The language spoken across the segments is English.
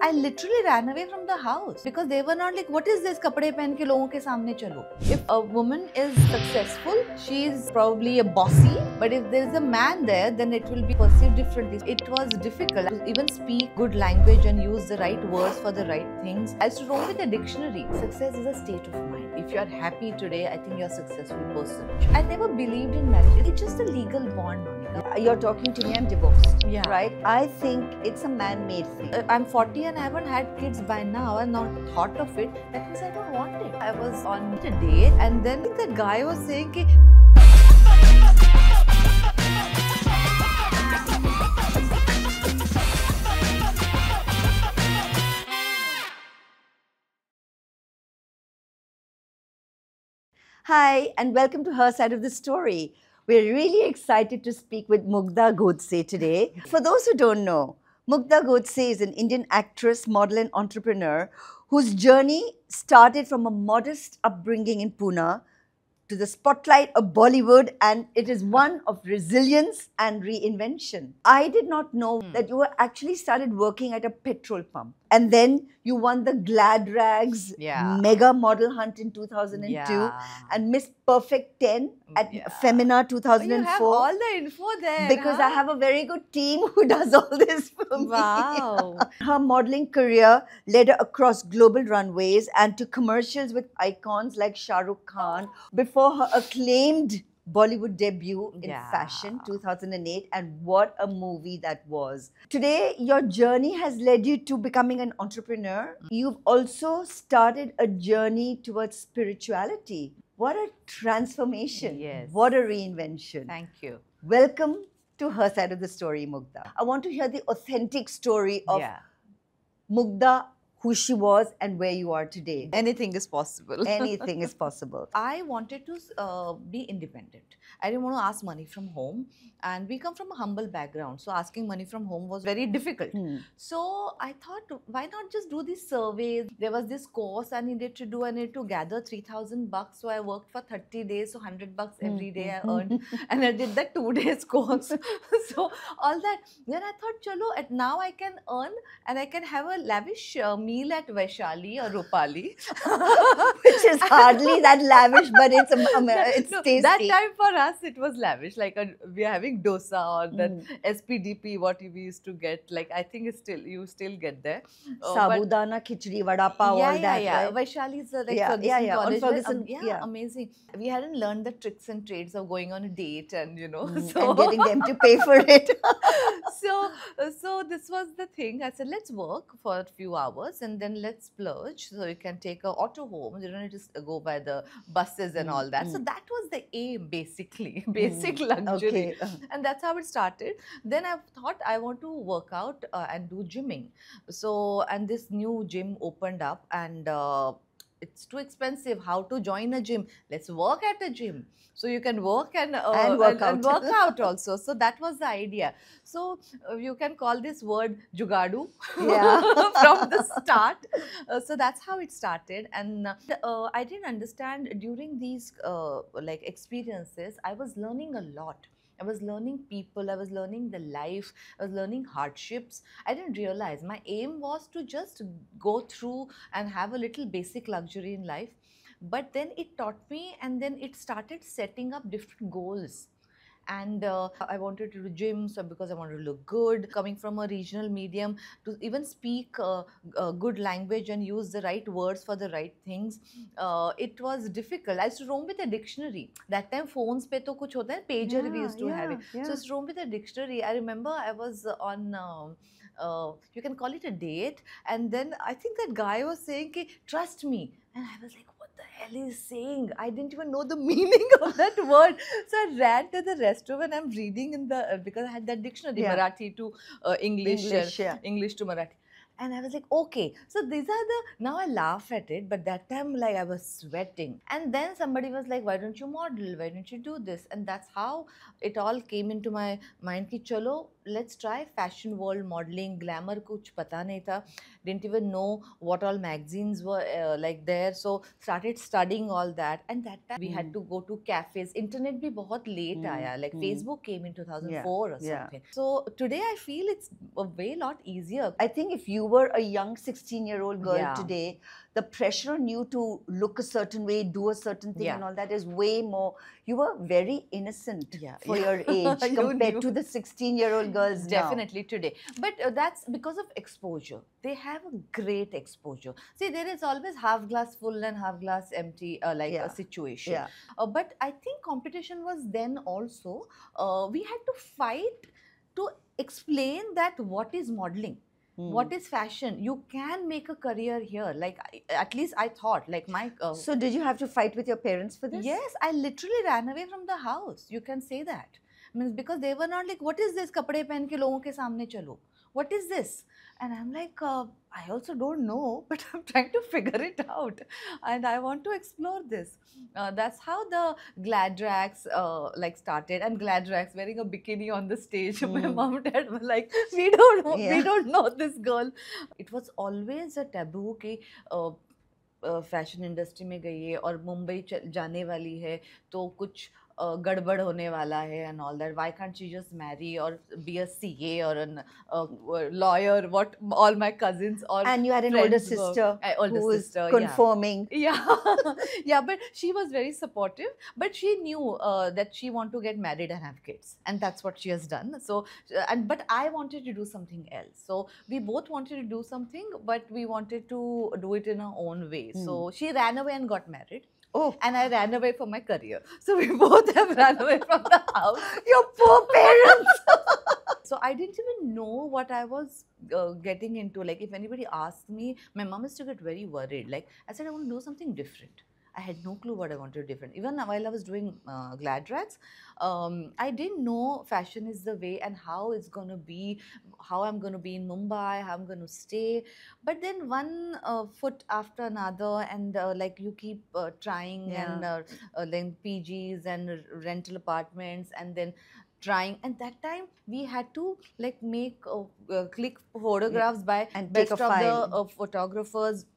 I literally ran away from the house because they were not like, what is this? Kapde pehen ke logon ke samne chalo. If a woman is successful, she is probably a bossy. But if there is a man there, then it will be perceived differently. It was difficult to even speak good language and use the right words for the right things. I used to roam with a dictionary. Success is a state of mind. If you are happy today, I think you're a successful person. I never believed in marriage. It's just a legal bond, Monica. You're talking to me, I'm divorced. Yeah. Right? I think it's a man-made thing. I'm 40 and I haven't had kids by now and not thought of it. That means I don't want it. I was on a date and then the guy was saying ki, Hi, and welcome to Her Side of the Story. We're really excited to speak with Mugdha Godse today. For those who don't know, Mugdha Godse is an Indian actress, model, and entrepreneur whose journey started from a modest upbringing in Pune to the spotlight of Bollywood, and it is one of resilience and reinvention. I did not know that you were actually started working at a petrol pump, and then you won the Glad Rags Mega Model Hunt in 2002 and Miss Perfect 10 at Femina 2004. you have all the info there. Because I have a very good team who does all this for me. Wow. Her modeling career led her across global runways and to commercials with icons like Shah Rukh Khan before her acclaimed Bollywood debut in Fashion 2008, and what a movie that was. Today, your journey has led you to becoming an entrepreneur. You've also started a journey towards spirituality. What a transformation. Yes. What a reinvention. Thank you. Welcome to Her Side of the Story, Mugdha. I want to hear the authentic story of Mugdha, who she was and where you are today. Anything is possible. Anything is possible. I wanted to be independent. I didn't want to ask money from home, and we come from a humble background, so asking money from home was very difficult. So I thought, why not just do these surveys? There was this course I needed to do. I needed to gather 3,000 bucks, so I worked for 30 days, so 100 bucks every day I earned, and I did that 2 days course. So all that. Then I thought, chalo, now I can earn and I can have a lavish meal at Vaishali or Rupali. Which is hardly that lavish, but it's tasty. That time for us, it was lavish. Like we are having dosa or that SPDP, what we used to get. Like I think it's still, you still get there. Sabudana, khichdi, vada pav, all that. Right? Vaishali is Ferguson College. Amazing. We hadn't learned the tricks and trades of going on a date and, you know. And getting them to pay for it. So this was the thing. I said, let's work for a few hours and then let's splurge. So you can take an auto home. You don't need to go by the buses and all that. So that was the aim, basically. Basic luxury. Okay. And that's how it started. Then I thought I want to work out and do gymming. So, and this new gym opened up and it's too expensive. How to join a gym? Let's work at a gym. So you can work and work out also. So that was the idea. So you can call this word jugadu from the start. So that's how it started. And I didn't understand during these like experiences, I was learning a lot. I was learning people, I was learning the life, I was learning hardships. I didn't realize my aim was to just go through and have a little basic luxury in life. But then it taught me, and then it started setting up different goals. And I wanted to do gym, so because I wanted to look good, coming from a regional medium, to even speak good language and use the right words for the right things. It was difficult. I used to roam with a dictionary. That time phones pe to kuch hota hai, pager we used to have it. So I used to roam with a dictionary. I remember I was on you can call it a date, and then I think that guy was saying ki, trust me, and I was like, what the hell is saying? I didn't even know the meaning of that word. So I ran to the restroom and I'm reading in the because I had that dictionary, Marathi to English to Marathi. And I was like, okay, so these are the, now I laugh at it, but that time like I was sweating. And then somebody was like, why don't you model? Why don't you do this? And that's how it all came into my mind ki chalo, let's try fashion world modeling, glamour kuch pata nahi tha, didn't even know what all magazines were like there. So started studying all that, and that time we had to go to cafes. Internet bhi bahut late aaya, like Facebook came in 2004 or something. So today I feel it's a way lot easier. I think if you were a young 16-year-old girl Yeah. today, the pressure on you to look a certain way, do a certain thing, Yeah. and all that is way more. You were very innocent Yeah, for yeah. your age You compared knew. to the 16-year-old girls now. Definitely today, but that's because of exposure. They have a great exposure. See, there is always half glass full and half glass empty, like Yeah. a situation. Yeah. But I think competition was then also. We had to fight to explain that what is modeling. What is fashion? You can make a career here. Like at least I thought. Like my. So did you have to fight with your parents for this? Yes, I literally ran away from the house. You can say that. Means because they were not like, what is this? Kapde pehen ke logon ke samne chalo. What is this? And I'm like, I also don't know, but I'm trying to figure it out, and I want to explore this. That's how the Glad Rags like started, and Glad Rags wearing a bikini on the stage. My mom and dad were like, we don't know this girl. It was always a taboo कि fashion industry में गई है और मुंबई जाने वाली है तो कुछ गड़बड़ होने वाला है and all that why can't she just marry or be a CA or an lawyer what all my cousins or And you had an older friends were- sister older who was sister, conforming. yeah. Yeah, but she was very supportive, but she knew that she wanted to get married and have kids, and that's what she has done. So but I wanted to do something else, so we both wanted to do something, but we wanted to do it in our own way. So she ran away and got married. Oh, And I ran away for my career. So we both have run away from the house. your poor parents. So I didn't even know what I was getting into. Like if anybody asked me, my mom used to get very worried. Like I said, I want to do something different. I had no clue what I wanted to do different. Even while I was doing Glad Rags, I didn't know fashion is the way and how it's going to be, how I'm going to be in Mumbai, how I'm going to stay. But then one foot after another, and like you keep trying, and then PGs and rental apartments, and then trying. And that time we had to like make click photographs by And take best a of file. the photographers.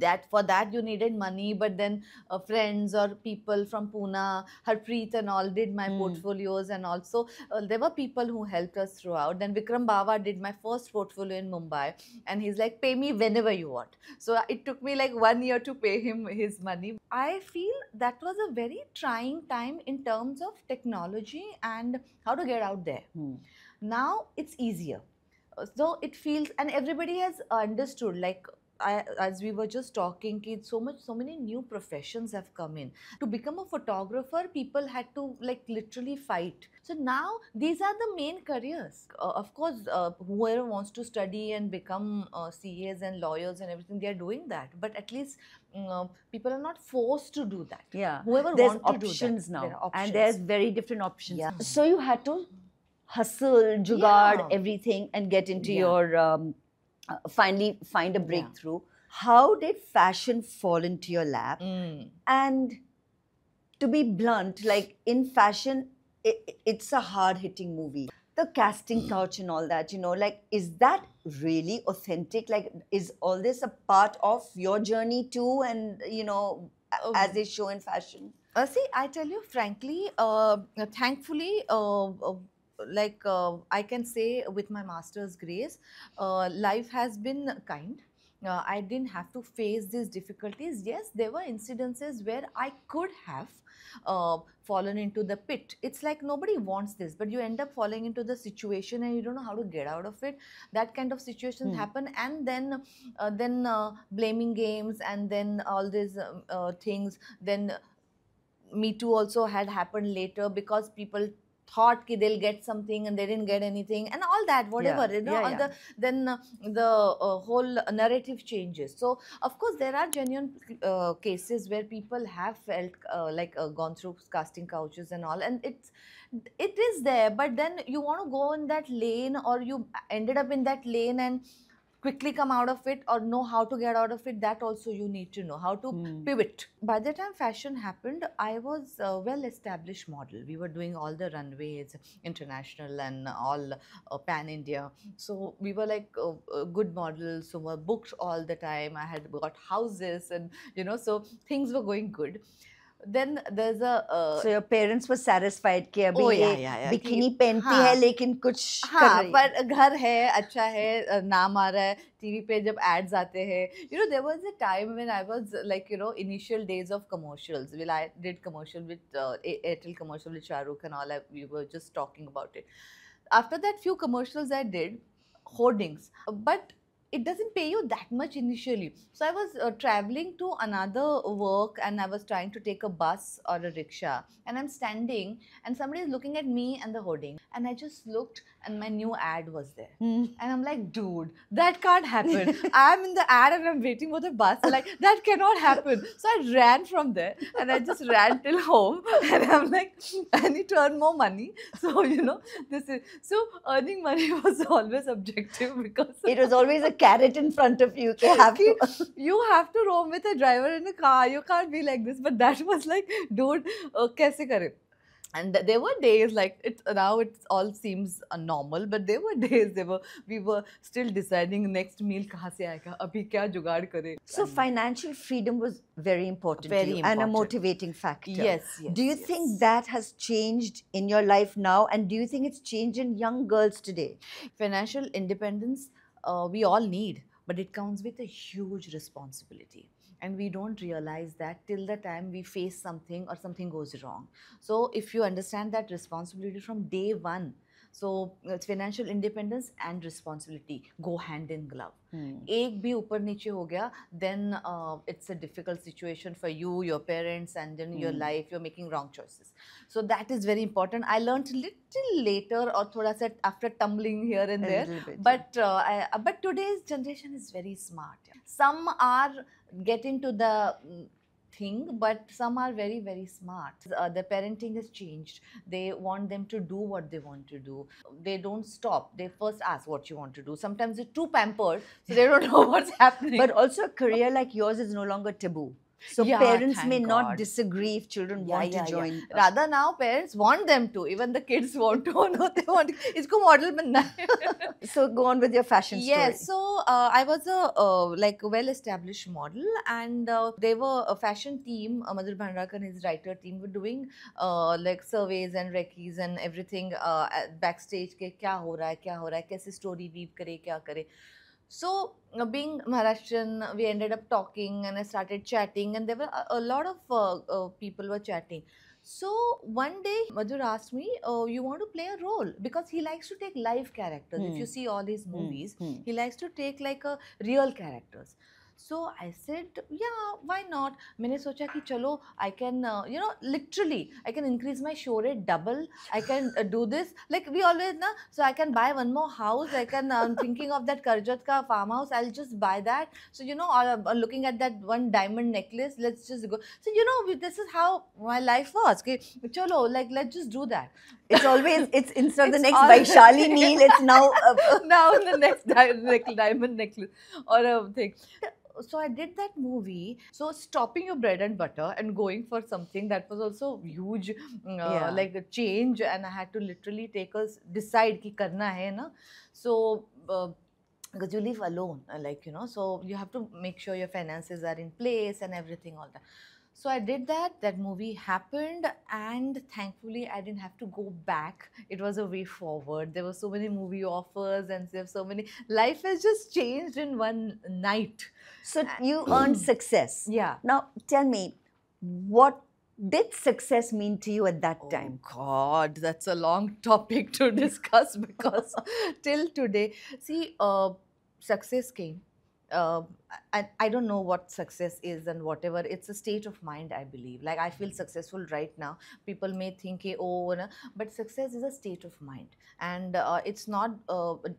That for that you needed money, but then friends or people from Pune, Harpreet and all did my portfolios, and also there were people who helped us throughout. Then Vikram Bawa did my first portfolio in Mumbai, and he's like, pay me whenever you want. So it took me like 1 year to pay him his money. I feel that was a very trying time in terms of technology and how to get out there. Now it's easier. So it feels, and everybody has understood, like as we were just talking, kids, so many new professions have come in. To become a photographer, people had to like literally fight. So now these are the main careers. Of course, whoever wants to study and become CAs and lawyers and everything, they are doing that. But at least people are not forced to do that. Yeah. Whoever There's wants to do that. options now. There are options. And there's very different options. Yeah. So you had to hustle, jugad, Yeah. everything and get into Yeah. your, finally find a breakthrough. How did fashion fall into your lap? And to be blunt, like in fashion, it's a hard-hitting movie. The casting couch and all that, like, is that really authentic? Like, is all this a part of your journey too? And, as they show in fashion? See, I tell you frankly, thankfully, I can say with my master's grace, life has been kind. I didn't have to face these difficulties. Yes, there were incidences where I could have fallen into the pit. It's like nobody wants this, but you end up falling into the situation and you don't know how to get out of it. That kind of situations happen, and then blaming games, and then all these things. Then Me Too also had happened later because people thought that they'll get something and they didn't get anything, and all that, whatever, then the whole narrative changes. So of course there are genuine cases where people have felt gone through casting couches and all, and it is there, but then you want to go in that lane, or you ended up in that lane, and quickly come out of it or know how to get out of it, that also you need to know how to pivot. By the time fashion happened, I was a well established model. We were doing all the runways, international and all pan India. So we were like good models who were booked all the time. I had got houses, and so things were going good. Then there's a So your parents were satisfied कि अभी oh ये yeah, yeah, yeah, bikini कि पहनती है हाँ लेकिन कुछ कर हाँ, रही है. पर घर है, अच्छा है, नाम आ रहा है टीवी पे जब एड्स आते हैं. There was a time when I was like, initial days of commercials. Well, I did commercial with Airtel commercial with Shah Rukh and all. We were just talking about it. After that, few commercials I did, hoardings, but it doesn't pay you that much initially. So I was traveling to another work, and I was trying to take a bus or a rickshaw, and I'm standing and somebody is looking at me and the hoarding, and I just looked and my new ad was there. And I'm like, dude, that can't happen. I'm in the ad and I'm waiting for the bus. Like, that cannot happen. So I ran from there and I just ran till home, and I'm like, I need to earn more money. So, this is so earning money was always objective, because It was always a carrot in front of you. you have to roam with a driver in a car. You can't be like this. But that was like, dude, kaise kare? And there were days like it now. It all seems normal, but there were days we were still deciding next meal kahan se aayega, abhi kya jugaad kare. So financial freedom was very important to Very you and a important. motivating factor. Yes, yes. Do you yes. think that has changed in your life now, and do you think it's changed in young girls today? Financial independence we all need, but it comes with a huge responsibility. And we don't realize that till the time we face something or something goes wrong. So if you understand that responsibility from day one, so it's financial independence and responsibility go hand in glove. एक भी ऊपर नीचे हो गया, then it's a difficult situation for you, your parents, and then your life. You're making wrong choices. So that is very important. I learned little later, or thoda sa after tumbling here and there. But but today's generation is very smart. Some are getting to the thing, but some are very, very smart. The parenting has changed. They want them to do what they want to do. They don't stop. They first ask what you want to do. Sometimes they're too pampered, so they don't know what's happening. But also a career like yours is no longer taboo. So Yeah, parents thank may not God. disagree if children want to join. Rather now parents want them to. Even the kids want to. No, they want. Isko model banna hai. So go on with your fashion story. Yes, so I was a like well-established model, and they were a fashion team. Madhur Bhandarkar and his writer team were doing like surveys and recce's and everything backstage. Ke kya ho raha hai, kaise story weave kare, kya kare. So, being Maharashtrian, we ended up talking, and I started chatting, and there were a lot of people were chatting. So one day Madhur asked me, you want to play a role? Because he likes to take live characters. If you see all his movies, he likes to take like a real characters. So I said, yeah, why not? मैंने सोचा कि चलो, I can, literally, I can increase my show rate double. I can do this. Like we always, so I can buy one more house. I can, I'm thinking of that Karjat ka farmhouse. I'll just buy that. So, looking at that one diamond necklace, let's just go. So, this is how my life was. Okay, chalo, like, let's just do that. It's always, it's instead of the next Vaishali meal, it's now... now the next diamond necklace or a thing. So I did that movie. So stopping your bread and butter and going for something that was also huge, like a change, and I had to literally decide ki karna hai na. So because you live alone, so you have to make sure your finances are in place and everything, all that. So I did that. That movie happened, and thankfully I didn't have to go back. It was a way forward. There were so many movie offers, and there were so many. Life has just changed in one night. So you earned success. Yeah. Now tell me, what did success mean to you at that time? Oh God, that's a long topic to discuss because till today, see, success came. I don't know what success is and whatever. It's a state of mind, I believe. Like I feel successful right now. People may think, oh, no, but success is a state of mind, and it's not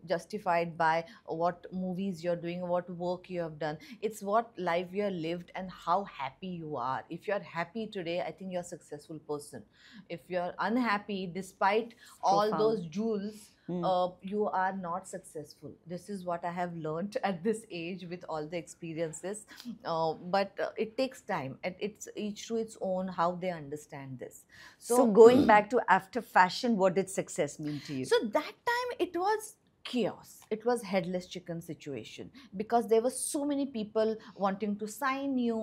justified by what movies you're doing, what work you have done. It's what life you have lived and how happy you are. If you're happy today, I think you're a successful person. If you're unhappy, despite all those jewels, you are not successful. This is what I have learned at this age with all the experiences. But it takes time, and it's each to its own how they understand this. So So, going back to after fashion, what did success mean to you? so that time it was chaos. It was headless chicken situation because there were so many people wanting to sign you,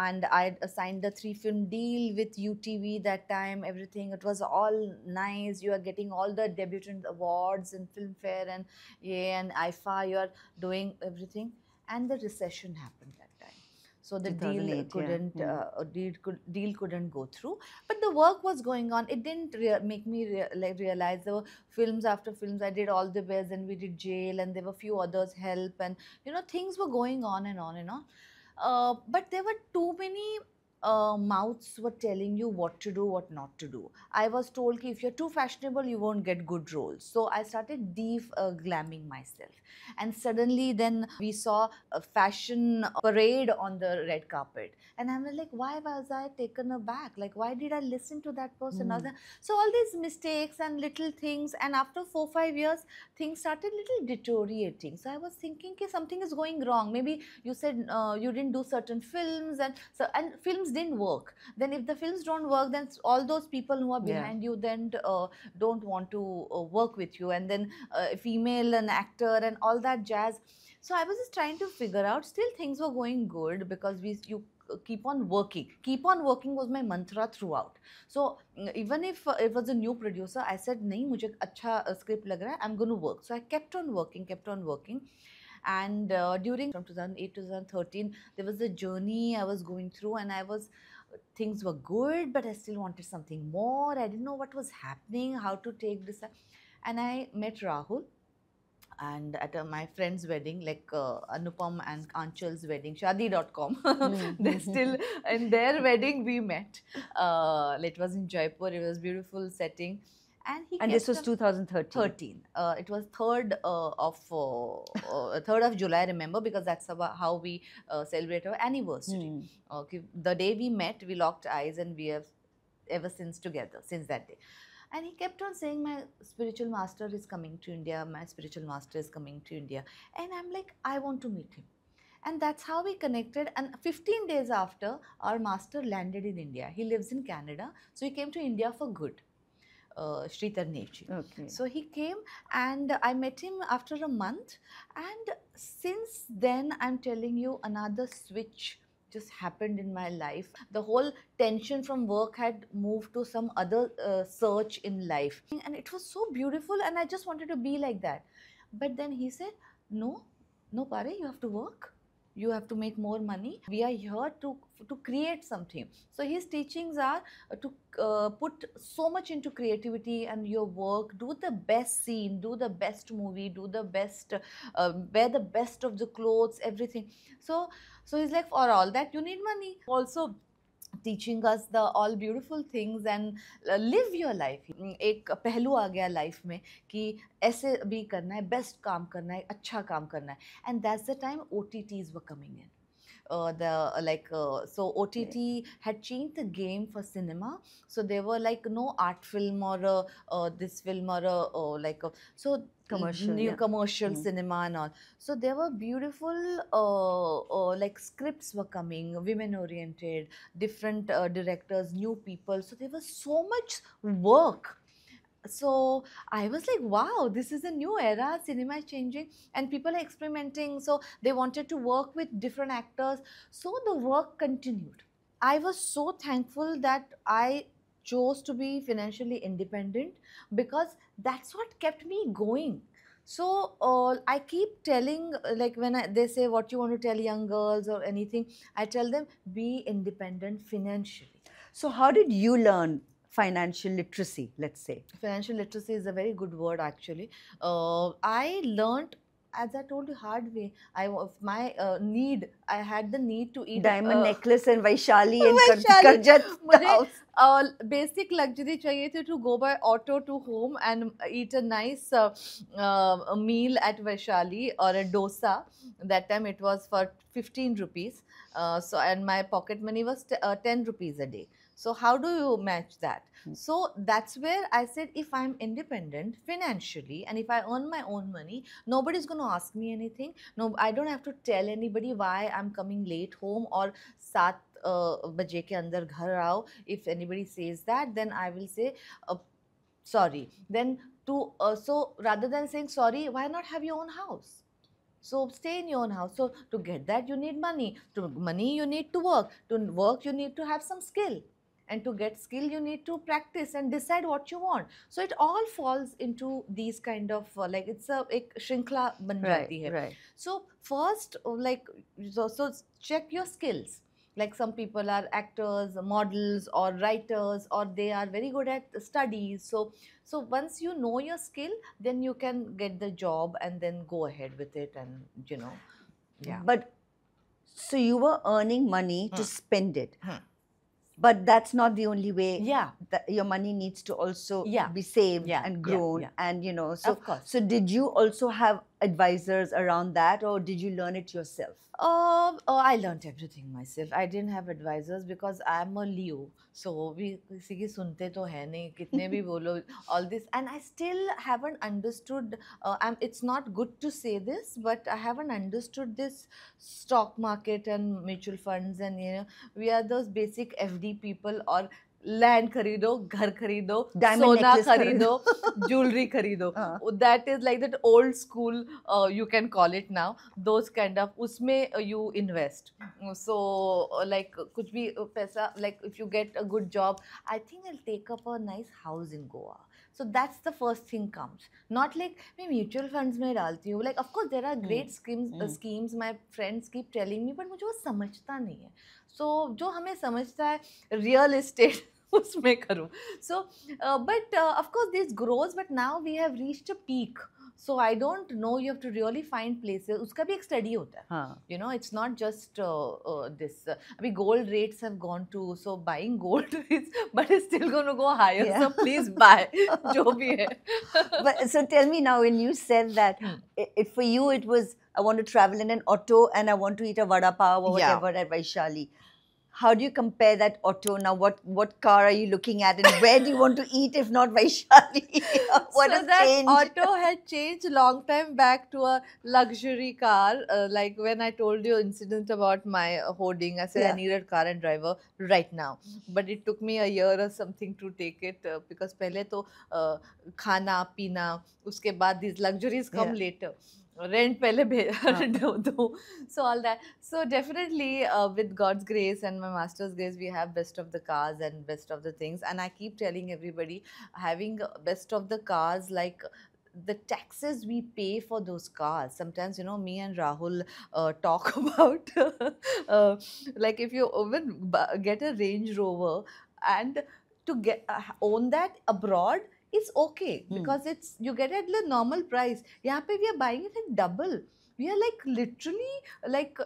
and I signed the 3 film deal with UTV that time. Everything, it was all nice. You are getting all the debutant awards and Filmfare and yeah, and IFA. You are doing everything, and the recession happened that time. So the deal 2008, yeah. couldn't deal couldn't go through, but the work was going on. It didn't make me like realize there were films after films. I did All the Best, and we did Jail, and there were few others, Help, and things were going on and on and on. But there were too many mouths were telling you what to do, what not to do. I was told ki if you're too fashionable, you won't get good roles. So I started glamming myself. And suddenly then we saw a fashion parade on the red carpet. And I'm like, why was I taken aback? Like, why did I listen to that person? So all these mistakes and little things. And after 4-5 years, things started little deteriorating. So I was thinking ki something is going wrong. Maybe you said you didn't do certain films, and films didn't work. Then if the films don't work, then all those people who are Yeah. behind you then don't want to work with you, and then female and actor and all that jazz. So I was just trying to figure out. Still things were going good because you keep on working. Keep on working was my mantra throughout. So even if it was a new producer, I said nahi mujhe acha script lag raha hai, I'm going to work. So I kept on working. And during from 2008 to 2013, there was a journey I was going through, and things were good, but I still wanted something more. I didn't know what was happening, how to take this. And I met Rahul, and at my friend's wedding, like Anupam and Anchal's wedding, shadi.com. They're still in their wedding we met. It was in Jaipur. It was beautiful setting. And this was 2013. 13. It was 3rd of July, I remember, because that's how we celebrate our anniversary. Okay, the day we met, we locked eyes, and we have ever since together since that day. And he kept on saying, my spiritual master is coming to India. My spiritual master is coming to India. And I'm like, I want to meet him. And that's how we connected. And 15 days after, our master landed in India. He lives in Canada. So he came to India for good. Shri Tarnevji. Okay. So he came, and I met him after a month. And since then, I'm telling you, another switch just happened in my life. The whole tension from work had moved to some other search in life. And it was so beautiful, and I just wanted to be like that. But then he said, no, Pare, you have to work. You have to make more money. We are here to create something. So his teachings are to put so much into creativity and your work. Do the best scene, do the best movie, do the best, wear the best of the clothes, everything. So he's like, for all that you need money. Also teaching us the all beautiful things and live your life. एक पहलू आ गया life में कि ऐसे भी करना है, best काम करना है, अच्छा काम करना है. And that's the time OTTs were coming in. So OTT had changed the game for cinema. So there were like no art film or this film or so Commercial, new yeah. commercial cinema and all. So there were beautiful like scripts were coming, women oriented, different directors, new people. So there was so much work. So I was like, wow, this is a new era. Cinema is changing and people are experimenting. So they wanted to work with different actors. So the work continued. I was so thankful that I chose to be financially independent, because that's what kept me going. So I keep telling, like when they say what you want to tell young girls or anything, I tell them, be independent financially. So how did you learn financial literacy, let's say? Financial literacy is a very good word, actually. I learned, as I told you, hard way. I had the need to eat Diamond necklace and Vaishali and Vaishali. Karjat house. Basic luxury chahiye thi to go by auto to home and eat a nice meal at Vaishali or a dosa. That time it was for 15 rupees. And my pocket money was 10 rupees a day. So how do you match that? Hmm. So that's where I said, if I'm independent financially and if I earn my own money, nobody's going to ask me anything. No, I don't have to tell anybody why I'm coming late home or 7 बजे के अंदर घर आओ. If anybody says that, then I will say sorry. Then so rather than saying sorry, why not have your own house? So stay in your own house. So to get that, you need money. To money, you need to work. To work, you need to have some skill. And to get skill, you need to practice and decide what you want. So it all falls into these kind of like it's a ek shrinkla ban jati hai. Right. So first, like so check your skills. Like some people are actors, models, or writers, or they are very good at studies. So once you know your skill, then you can get the job and then go ahead with it, and yeah. But so you were earning money to Hmm. spend it. Hmm. But that's not the only way. Yeah. That your money needs to also Yeah. be saved Yeah, and yeah, grown, yeah. and so Of course. so did you also have advisors around that, or did you learn it yourself? I learned everything myself. I didn't have advisors because I'm a Leo. So we किसी की सुनते तो है नहीं कितने भी बोलो all this, and I still haven't understood. It's not good to say this, but I haven't understood this stock market and mutual funds, and we are those basic FD people. Or land खरीदो, घर खरीदो, Diamond सोना necklace खरीदो, jewellery खरीदो. That is like that old school, you can call it now, those kind of उसमें you invest. So like कुछ भी पैसा, like if you get a good job, I think I'll take up a nice house in Goa. So that's the first thing comes. Not like मैं mutual funds में डालती हूँ. Like of course there are great schemes my friends keep telling me, but मुझे वो समझता नहीं है. So जो हमें समझता है real estate उसमें करूँ. So but of course this grows, but now we have reached a peak. So I don't know, you have to really find places. उसका भी एक study होता है. हाँ. It's not just this. अभी gold rates have gone to, so buying gold is, but it's still going to go higher. Yeah. So please buy जो भी है. But so tell me now, when you said that, it for you it was, I want to travel in an auto and I want to eat a vada pav or Yeah. whatever at Vaishali. How do you compare that auto now? What car are you looking at, and where do you want to eat if not Vaishali? What So has that changed? auto had changed long time back to a luxury car. Like when I told you incident about my hoarding, I said Yeah. I needed car and driver right now. But it took me a year or something to take it because पहले तो खाना पीना, उसके बाद these luxuries come Yeah. later. Rent पहले दो. So all that. So definitely with God's grace and my master's grace, we have best of the cars and best of the things. And I keep telling everybody, having best of the cars, like the taxes we pay for those cars. Sometimes, me and Rahul talk about like if you even get a Range Rover and to get own that abroad, it's okay because it's you get it at the normal price. यहाँ पे we are buying it at double. We are like literally like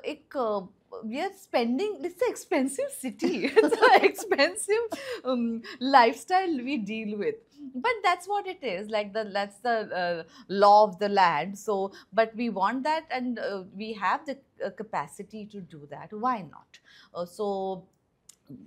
we are spending. It's an expensive city. It's an expensive lifestyle we deal with. But that's what it is. Like that's the law of the land. So, but we want that, and we have the capacity to do that. Why not? So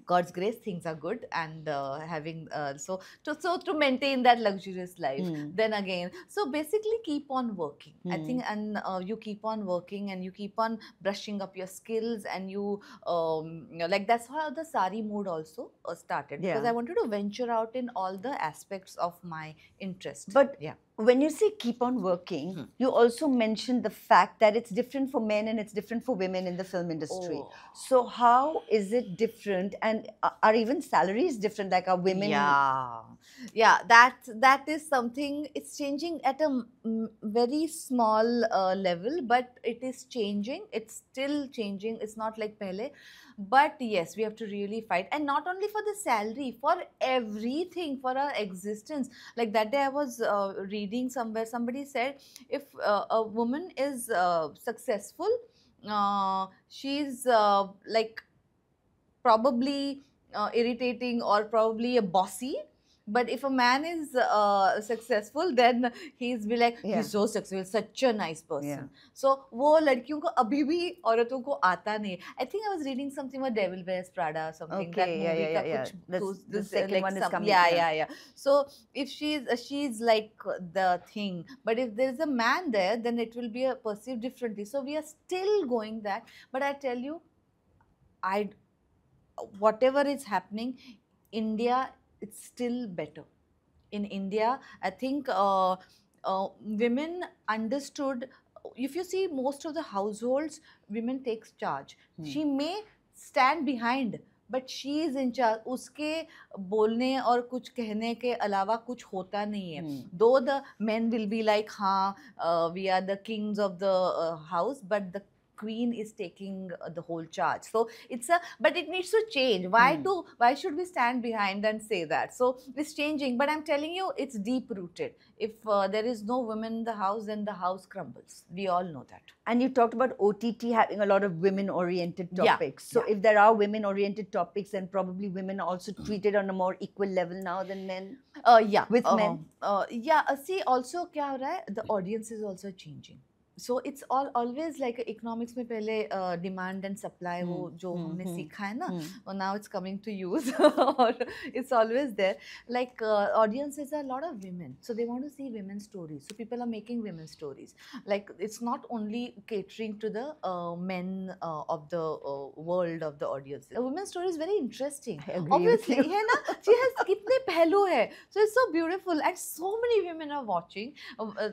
God's grace, things are good, and having so to maintain that luxurious life. Then again, so basically keep on working. I think, and you keep on working, and you keep on brushing up your skills, and you like that's how the sari mood also started, because Yeah. I wanted to venture out in all the aspects of my interest. But yeah. when you say keep on working, you also mentioned the fact that it's different for men and it's different for women in the film industry. Oh. So how is it different, and are even salaries different? Like, are women? Yeah, that is something. It's changing at a very small level, but it is changing. It's still changing. It's not like pehle. But yes, we have to really fight, and not only for the salary, for everything, for our existence. Like that day I was reading somewhere, somebody said, if a woman is successful, she's like probably irritating or probably a bossy, But if a man is successful, then he's be like, Yeah. he's so successful, such a nice person. Yeah. So वो लड़कियों को अभी भी औरतों को आता नहीं. I think I was reading something about Devil Wears Prada, something that Okay, movie yeah, का yeah. कुछ The second like one is some, coming. yeah. So if she's like the thing, but if there is a man there, then it will be perceived differently. So we are still going that. But I tell you, I whatever is happening, India, it's still better. In India, I think women understood. If you see most of the households, women takes charge. She may stand behind, but she is in charge. उसके बोलने और कुछ कहने के अलावा कुछ होता नहीं है. Though the men will be like, हाँ, we are the kings of the house, but the queen is taking the whole charge. So it's a, but it needs to change. Why should we stand behind and say that? So it's changing, but I'm telling you, it's deep rooted. If there is no women in the house, then the house crumbles. We all know that. And you talked about OTT having a lot of women-oriented topics. So yeah. if there are women-oriented topics, then probably women are also treated on a more equal level now than men. Yeah. With men. See, also क्या हो रहा है? The audience is also changing. So it's always like economics में पहले demand and supply वो जो हमने सीखा है ना, और now it's coming to use or it's always there. Like audiences are a lot of women, so they want to see women's stories. So people are making women's stories. Like it's not only catering to the men of the world of the audience. A women's story is very interesting. I agree Obviously, with you. है ना? She has कितने पहलू है. So it's so beautiful, and so many women are watching.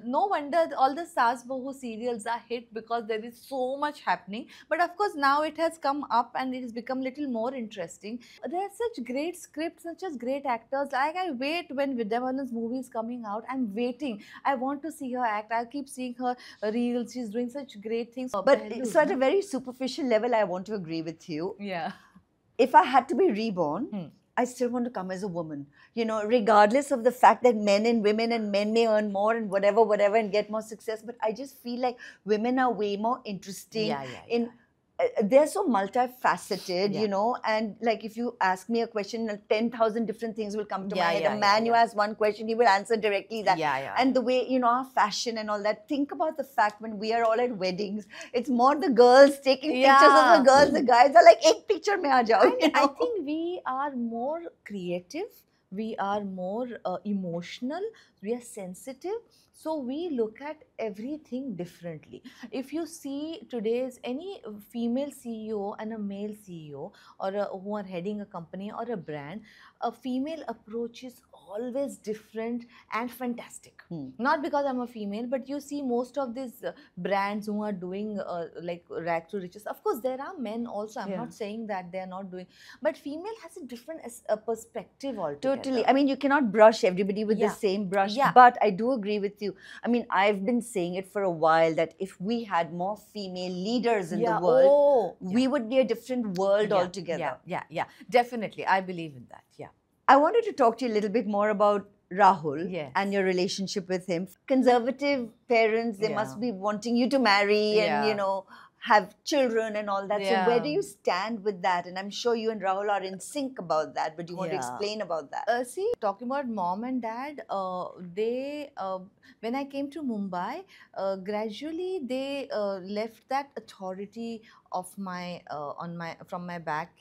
No wonder all the Saas Bahu serials are hit, because there is so much happening. But of course now it has come up and it has become little more interesting. There are such great scripts, such as great actors. Like I wait when Vidya Balan's movie is coming out. I'm waiting. I want to see her act. I keep seeing her reels. She's doing such great things. But so at a very superficial level, I want to agree with you. Yeah. If I had to be reborn, I still want to come as a woman, you know, regardless of the fact that men and men may earn more and whatever, and get more success. But I just feel like women are way more interesting they're so multifaceted, you know, and like if you ask me a question, 10,000 different things will come to my head. A man, you ask one question, he will answer directly that. And the way, you know, our fashion and all that. Think about the fact when we are all at weddings, it's more the girls taking pictures of the girls. The guys are like, ek picture mein aa jao. You know? I think we are more creative. We are more emotional. We are sensitive. So we look at everything differently. If you see today's any female CEO and a male CEO or who are heading a company or a brand, a female approach is always different and fantastic. Not because I'm a female, but you see most of these brands who are doing like rag to riches. Of course, there are men also. I'm not saying that they are not doing, but female has a different perspective altogether. Totally. I mean, you cannot brush everybody with the same brush. But I do agree with you. I mean, I've been saying it for a while that if we had more female leaders in the world, we would be a different world altogether. Yeah. Definitely. I believe in that. Yeah. I wanted to talk to you a little bit more about Rahul and your relationship with him. Conservative parents, they must be wanting you to marry and, you know, have children and all that. So where do you stand with that? And I'm sure you and Rahul are in sync about that, but you want to explain about that? See, talking about mom and dad, they, when I came to Mumbai, gradually they left that authority of my, from my back.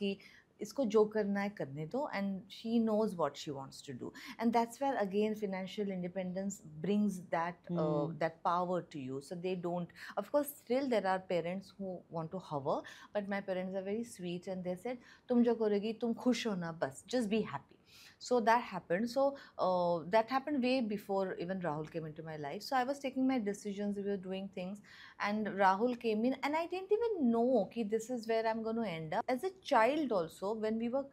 इसको जो करना है करने दो, and she knows what she wants to do, and that's where again financial independence brings that that power to you. So they don't, of course still there are parents who want to hover, but my parents are very sweet and they said तुम जो करोगी तुम खुश होना बस, just be happy. So that happened. So that happened way before even Rahul came into my life. So I was taking my decisions, we were doing things, and Rahul came in, and I didn't even know कि this is where I'm going to end up. As a child also, when we were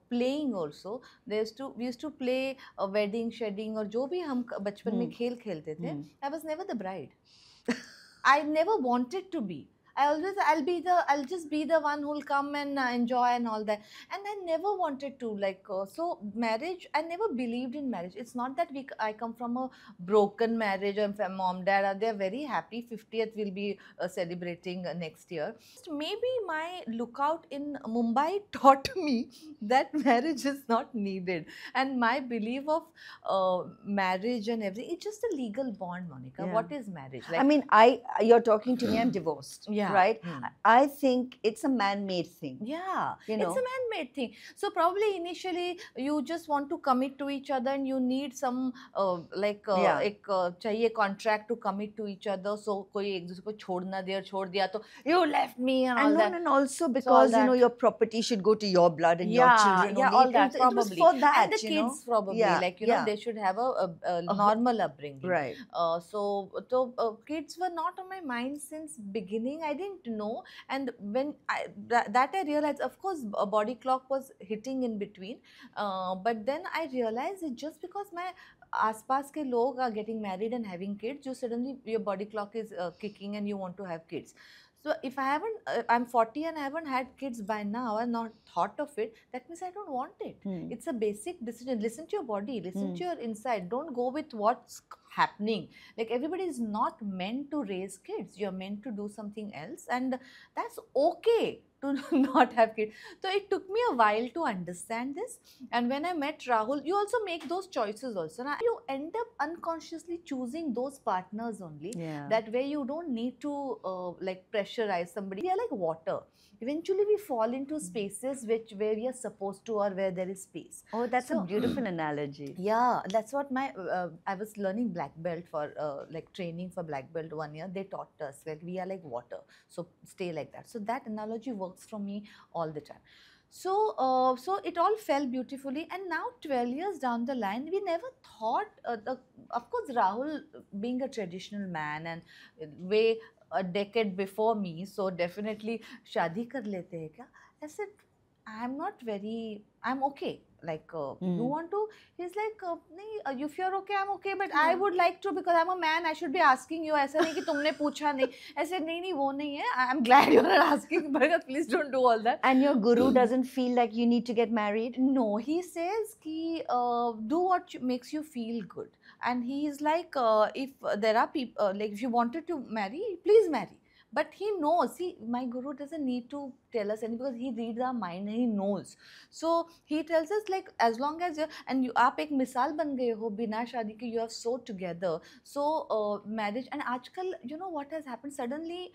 playing also, we used to play a wedding, shedding, और जो भी हम बचपन में खेल खेलते थे. I was never the bride. I never wanted to be. I'll just be the one who'll come and enjoy and all that. And I never wanted to, like, so marriage, I never believed in marriage. It's not that I come from a broken marriage, and mom dad are, they're very happy. 50th will be celebrating next year. Maybe my lookout in Mumbai taught me that marriage is not needed, and my belief of marriage and everything, it's just a legal bond, Monica. Yeah. What is marriage? I mean, you're talking to me, I'm divorced, Yeah. right? Hmm. I think it's a man-made thing. Yeah, You know? it's a man-made thing. So probably initially you just want to commit to each other, and you need some Yeah. एक चाहिए contract to commit to each other. So कोई एक दूसरे को छोड़ ना दे, और छोड़ दिया तो you left me and all that. And also because you know that. your property should go to your blood and your Yeah, children yeah, only. all that It was probably. for that, And the you know? kids probably, Yeah, like, you know, yeah. they should have a normal upbringing. Right. So kids were not on my mind since beginning. I didn't know, and when that I realized, of course, a body clock was hitting in between, but then I realized it's just because my आसपास के लोग are getting married and having kids, you suddenly your body clock is kicking and you want to have kids. So if I haven't, I'm 40 and I haven't had kids by now and not thought of it, that means I don't want it. It's a basic decision. Listen to your body, listen to your inside. Don't go with what's happening. Like, everybody is not meant to raise kids. You're meant to do something else, and that's okay to not have kids. So it took me a while to understand this. And when I met Rahul, you also make those choices also. Now, you end up unconsciously choosing those partners only. Yeah. That way you don't need to like pressurize somebody. We are like water. Eventually we fall into spaces where we are supposed to, or where there is space. Oh, that's So- a beautiful analogy. Yeah, that's what my I was learning black belt for like training for black belt 1 year. They taught us like we are like water, so stay like that. So that analogy works for me all the time. So so it all fell beautifully, and now 12 years down the line, we never thought of course, Rahul being a traditional man and way a decade before me, so definitely शादी कर लेते हैं क्या? I said, I'm okay. Like, you want to? He's like, नहीं, if you're okay, I'm okay, but I would like to, because I'm a man, I should be asking you. ऐसा नहीं कि तुमने पूछा नहीं. I said, नहीं, वो नहीं है. I'm glad you're not asking, but please don't do all that. And your guru doesn't feel like you need to get married? No, he says ki, do what makes you feel good. And he is like, if there are people, like if you wanted to marry, please marry. But he knows, see, my guru doesn't need to tell us anything, because he reads our mind and he knows. So he tells us, like, as long as you're, and you, आप एक मिसाल बन गए हो बिना शादी के, you are so together. So marriage, and आजकल, you know what has happened suddenly,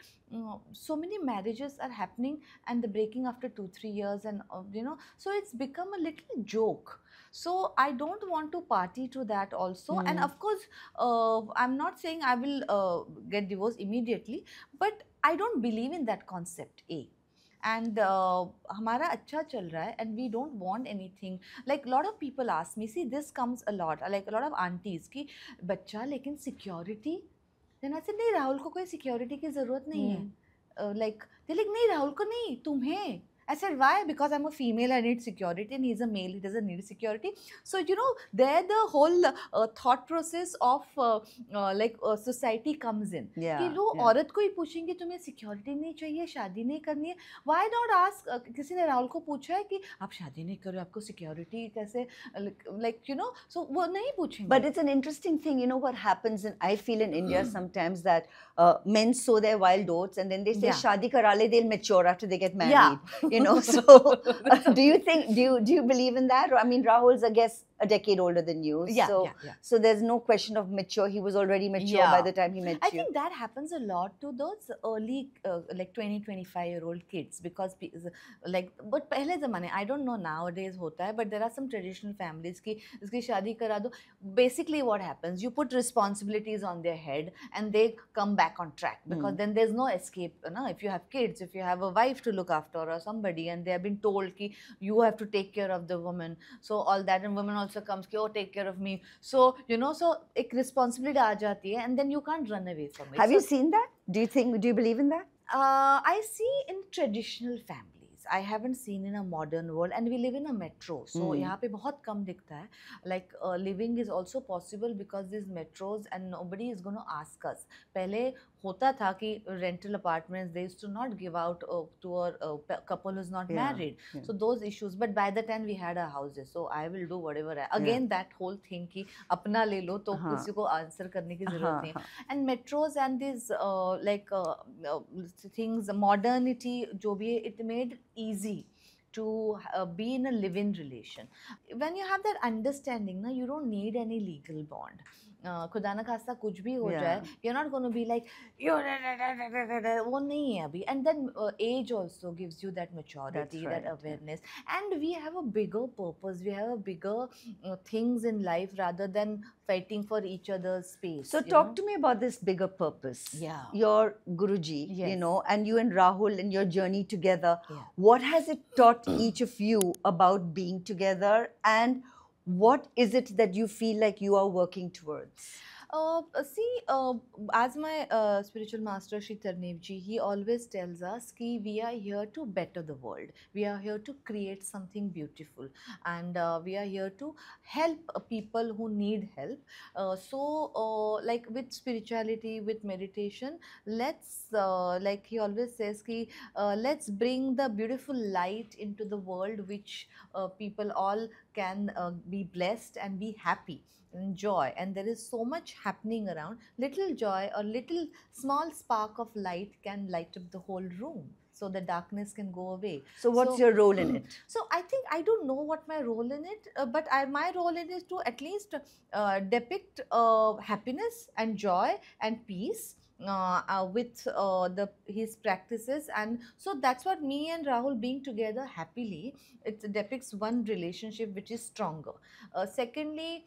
so many marriages are happening and the breaking after 2-3 years, and you know, so it's become a little joke. So I don't want to party to that also. And of course, I'm not saying I will get divorced immediately, but I don't believe in that concept, A. And हमारा अच्छा चल रहा है, and we don't want anything. Like, lot of people ask me, see, this comes a lot, like a lot of aunties कि बच्चा लेकिन security. Then I said, नहीं, राहुल को कोई security की ज़रूरत नहीं है. Like, they're like, नहीं, राहुल को नहीं, तुम्हें. I said, why? Because I'm a female, I need security, and he's a male, he doesn't need security. So, you know, there the whole thought process of society comes in. Yeah, कि लोग औरत को ही पूछेंगे, तुम्हें security नहीं चाहिए, शादी नहीं करनी है. Why not ask? किसी ने राहुल को पूछा है कि आप शादी नहीं करो, आपको security कैसे, like, you know, so वो नहीं पूछेंगे. But it's an interesting thing, you know what happens, and I feel in India sometimes that men sow their wild oats and then they say, Yeah. Shadi karale, they'll mature after they get married. Yeah. You know, so do you believe in that? Or, I mean, Rahul's, I guess, a decade older than you. Yeah, so, yeah. So there's no question of mature. He was already mature Yeah. by the time he met I you. think that happens a lot to those early, like 20-25-year-old kids, because like, but पहले ज़माने, I don't know nowadays होता है, but there are some traditional families की इसकी शादी करा दो. Basically what happens, you put responsibilities on their head and they come back on track, because then there's no escape. No? If you have kids, if you have a wife to look after or somebody, and they have been told कि you have to take care of the woman, so all that, and woman also comes कि oh, take care of me. So, you know, so एक responsibility आ जाती है, and then you can't run away from it. Have So, you seen that? Do you believe in that? I see in traditional families. I haven't seen in a modern world, and we live in a metro, so यहाँ पे बहुत कम दिखता है. Like living is also possible because these metros, and nobody is going to ask us. पहले होता था कि rental apartments they used to not give out to a couple who's not Yeah, married. yeah. So those issues, but by the time we had our houses, so I will do whatever again that whole thing कि अपना ले लो तो हाँ. किसी को answer करने की जरूरत हाँ, नहीं है. हाँ. And metros and these things, modernity जो भी है, it made it easy to be in a live-in relation. When you have that understanding na, you don't need any legal bond. खुदा ना खास्ता कुछ भी हो जाए, Yeah. you're not going to be like वो नहीं है अभी. And then age also gives you that maturity, That's right, that yeah. awareness, and we have a bigger purpose, we have a bigger things in life rather than fighting for each other's space. So talk to me about this bigger purpose. Yeah. Your Guruji, you Yes. know, and you and Rahul and your journey together. Yeah. What has it taught each of you about being together, and what is it that you feel like you are working towards? See, as my spiritual master Shri Tarnev ji, he always tells us कि we are here to better the world. We are here to create something beautiful, and we are here to help people who need help. Like with spirituality, with meditation, let's like he always says कि let's bring the beautiful light into the world, which people all can be blessed and be happy. Joy, and there is so much happening around. Little joy or little small spark of light can light up the whole room, so the darkness can go away. So what's your role in it? So I think I don't know what my role in it, but my role in it is to at least depict happiness and joy and peace with his practices. And so that's what me and Rahul being together happily, it depicts one relationship which is stronger. Secondly,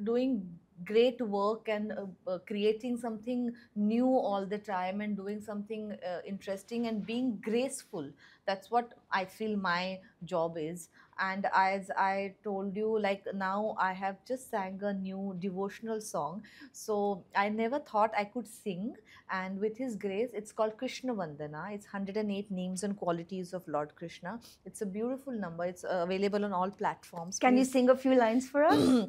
doing great work and creating something new all the time and doing something interesting and being graceful. That's what I feel my job is. And as I told you, like now I have just sang a new devotional song, so I never thought I could sing. And with his grace, it's called Krishna Vandana. It's 108 names and qualities of Lord Krishna. It's a beautiful number. It's available on all platforms. Can you Please- sing a few lines for us?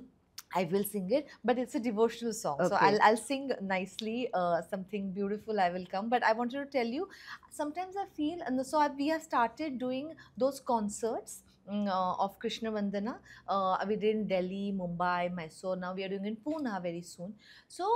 I will sing it, but it's a devotional song. So Okay. I'll sing nicely, something beautiful I will come. But I wanted to tell you, sometimes I feel, and so we have started doing those concerts of Krishna Vandana. We did in Delhi, Mumbai, Mysore. Now we are doing in Pune very soon. So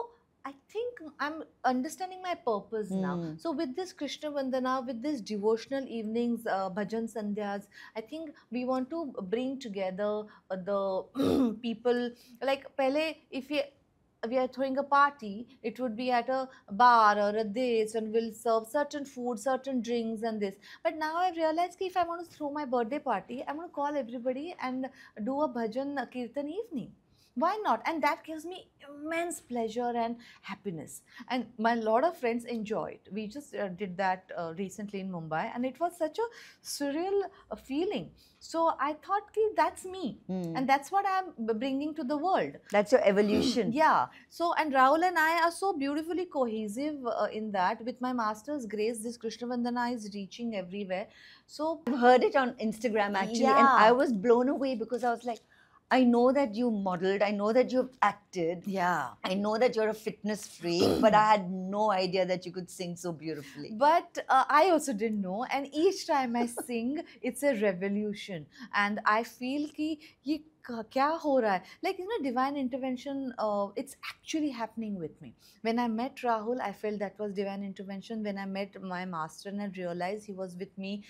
I think I'm understanding my purpose now. Hmm. So with this Krishna Vandana, with this devotional evenings, bhajan sandhyas, I think we want to bring together the people. Like pehle, if we are throwing a party, it would be at a bar or a this, and we'll serve certain food, certain drinks, and this. But now I realized that if I want to throw my birthday party, I'm going to call everybody and do a bhajan kirtan evening. Why not? And that gives me immense pleasure and happiness. And my lot of friends enjoy it. We just did that recently in Mumbai, and it was such a surreal feeling. So I thought, ki, that's me, and that's what I'm bringing to the world. That's your evolution. Yeah. So, and Rahul and I are so beautifully cohesive in that. With my master's grace, this Krishna Vandana is reaching everywhere. So, I've heard it on Instagram actually, and Yeah. I was blown away because I was like, I know that you modeled, I know that you've acted, yeah. I know that you're a fitness freak, but I had no idea that you could sing so beautifully. But I also didn't know, and each time I sing, it's a revolution, and I feel कि ये क्या हो रहा है? Like, you know, divine intervention, it's actually happening with me. When I met Rahul, I felt that was divine intervention. When I met my master and I realized he was with me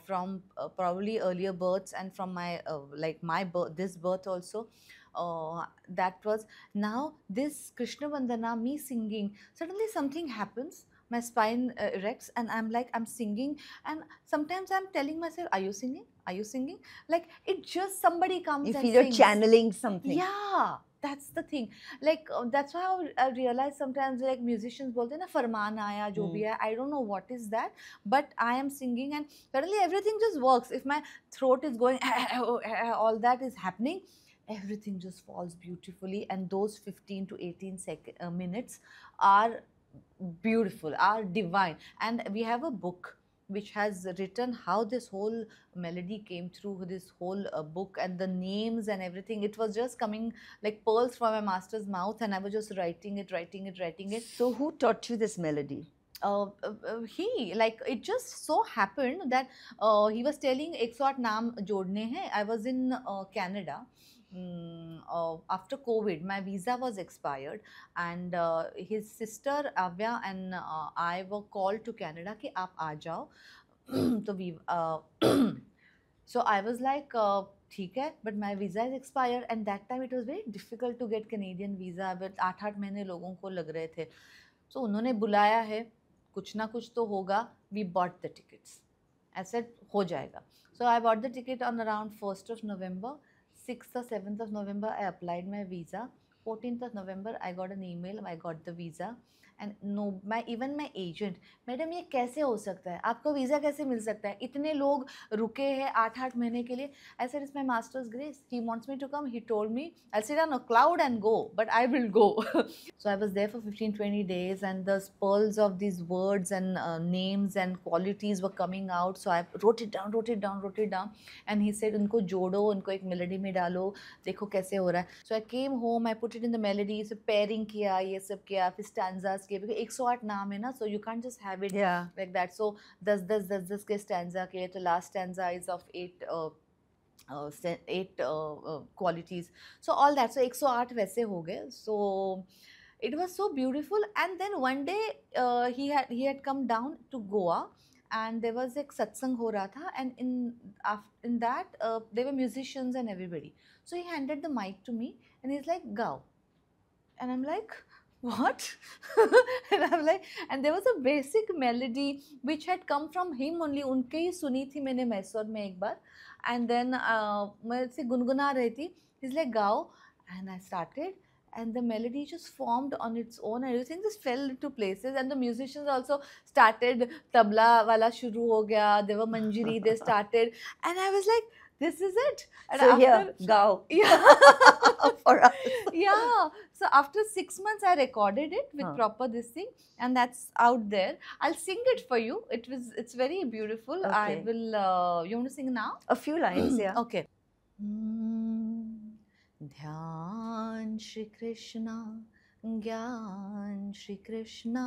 from probably earlier births and from my like my birth, this birth also. That was now this Krishna Vandana, me singing. Suddenly something happens. My spine erects, and I'm like, I'm singing, and sometimes I'm telling myself, "Are you singing? Are you singing?" Like it just somebody comes. You and feel you're sings. channeling something. Yeah, that's the thing. Like that's why I realize sometimes like musicians बोलते हैं ना फरमान आया जो भी है. I don't know what is that, but I am singing and suddenly everything just works. If my throat is going, all that is happening, everything just falls beautifully, and those 15 to 18 minutes are beautiful, are divine. And we have a book which has written how this whole melody came through this whole book, and the names and everything. It was just coming like pearls from my master's mouth, and I was just writing it, writing it, writing it. So who taught you this melody? He, like, it just so happened that he was telling 108 नाम जोड़ने हैं. I was in Canada. After COVID, my visa was expired, and his sister Avya and I were called to Canada कि आप आ जाओ. तो we so I was like, ठीक है, but my visa is expired, and that time it was very difficult to get Canadian visa. but 8 महीने लोगों को लग रहे थे. So उन्होंने बुलाया है, कुछ ना कुछ तो होगा. We bought the tickets. I said हो जाएगा. So I bought the ticket on around 1st of November. 6th or 7th of November, I applied my visa. 14th of November, I got an email. I got the visa. And no, even my agent, madam ये कैसे हो सकता है, आपको visa कैसे मिल सकता है, इतने लोग रुके हैं 8 महीने के लिए. I said it's my master's grace. He wants me to come. He told me I'll sit on a cloud and go, but I will go. So I was there for 15-20 days, and the pearls of these words and names and qualities were coming out. So I wrote it down. And he said उनको जोड़ो, उनको एक melody में डालो, देखो कैसे हो रहा है. So I came home, I put it in the melody, so pairing किया, ये सब किया, फिर stanzas किए, because 108 नाम है ना, so you can't just have it like that. So 10 के stanza के, तो last stanza is of 8 qualities. So all that, so 108 वैसे हो गए. So it was so beautiful. And then one day he had come down to Goa, and there was एक सत्संग हो रहा था, and in that there were musicians and everybody. So he handed the mic to me, and he's like, "Gao," and I'm like, what? And I'm like, and there was a basic melody which had come from him only. उनके ही सुनी थी मैंने मैसूर में एक बार. And then मैं ऐसे गुनगुना रही थी. He's like, "Gao," and I started. And the melody just formed on its own, and everything just fell into places. And the musicians also started, tabla wala shuru ho gaya, there were manjiri, they started, and I was like, this is it. And so after, here, Gao. Yeah. For us. Yeah. So after 6 months, I recorded it with proper this thing, and that's out there. I'll sing it for you. It's very beautiful. Okay. I will. You want to sing now? A few lines, yeah. Okay. ध्यान श्री कृष्णा, ज्ञान श्री कृष्णा,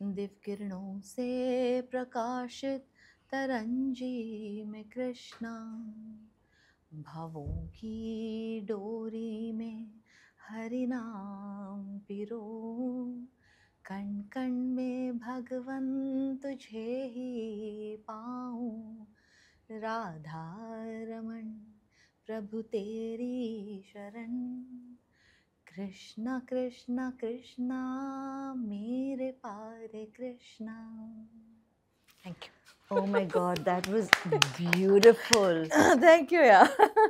दिव्य किरणों से प्रकाशित तरंजी में कृष्णा, भवों की डोरी में हरि नाम पिरो, कण कण में भगवन तुझे ही पाऊं, राधा रमण प्रभु तेरी शरण, कृष्णा कृष्णा कृष्णा मेरे पारे Krishna. Thank you. Oh my God, that was beautiful. Thank you. Yeah.